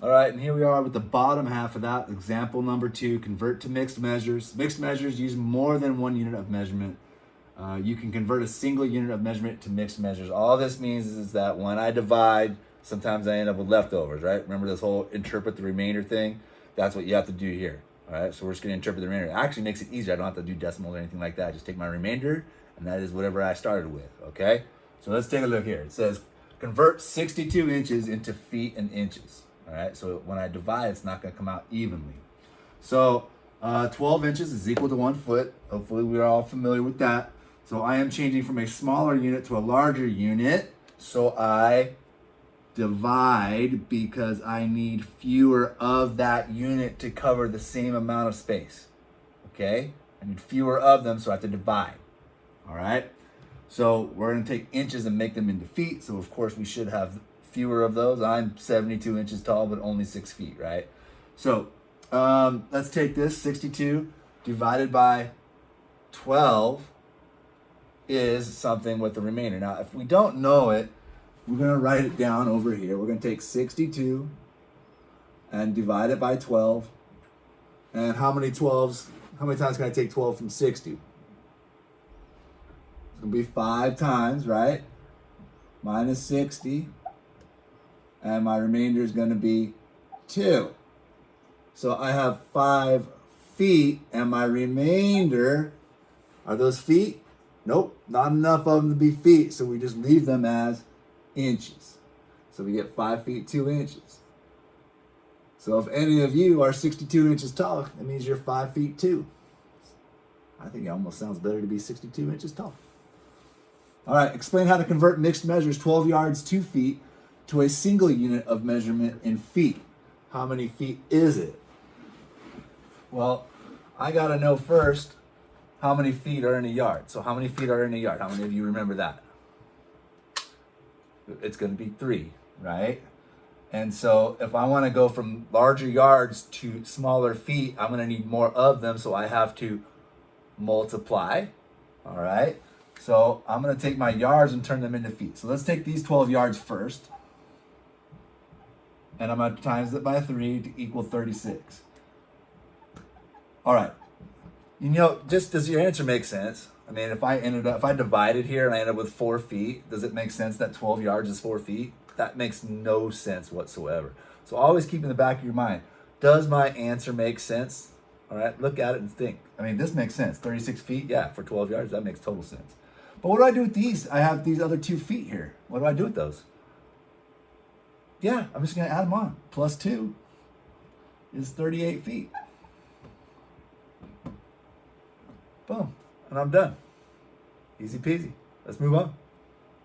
All right, and here we are with the bottom half of that. Example number 2, convert to mixed measures. Mixed measures use more than one unit of measurement. You can convert a single unit of measurement to mixed measures. All this means is that when I divide, sometimes I end up with leftovers, right? Remember this whole interpret the remainder thing? That's what you have to do here. All right, so we're just gonna interpret the remainder. It actually makes it easier. I don't have to do decimals or anything like that. I just take my remainder, and that is whatever I started with, okay? So let's take a look here. It says, convert 62 inches into feet and inches. All right, so when I divide, it's not gonna come out evenly. So 12 inches is equal to 1 foot. Hopefully we're all familiar with that. So I am changing from a smaller unit to a larger unit. So I divide because I need fewer of that unit to cover the same amount of space. Okay? I need fewer of them, so I have to divide. All right? So we're going to take inches and make them into feet. So of course we should have fewer of those. I'm 72 inches tall, but only 6 feet, right? So let's take this 62 divided by 12 is something with the remainder. Now, if we don't know it, we're going to write it down over here. We're going to take 62 and divide it by 12. And how many times can I take 12 from 60? It's going to be 5 times, right? Minus 60. And my remainder is going to be 2. So I have 5 feet, and my remainder, are those feet? Nope, not enough of them to be feet, so we just leave them as inches. So we get 5 feet 2 inches. So if any of you are 62 inches tall, that means you're 5 feet 2. I think it almost sounds better to be 62 inches tall. All right, explain how to convert mixed measures 12 yards 2 feet to a single unit of measurement in feet. How many feet is it? Well, I gotta know first how many feet are in a yard. So how many feet are in a yard? How many of you remember that? It's gonna be 3, right? And so if I wanna go from larger yards to smaller feet, I'm gonna need more of them, so I have to multiply, all right? So I'm gonna take my yards and turn them into feet. So let's take these 12 yards first. And I'm gonna times it by 3 to equal 36. All right. You know, just does your answer make sense? I mean, if I divided here and I end up with 4 feet, does it make sense that 12 yards is 4 feet? That makes no sense whatsoever. So always keep in the back of your mind, does my answer make sense? All right, look at it and think. I mean, this makes sense. 36 feet, yeah, for 12 yards, that makes total sense. But what do I do with these? I have these other 2 feet here. What do I do with those? Yeah, I'm just gonna add them on. Plus 2 is 38 feet. Boom, and I'm done. Easy peasy. Let's move on.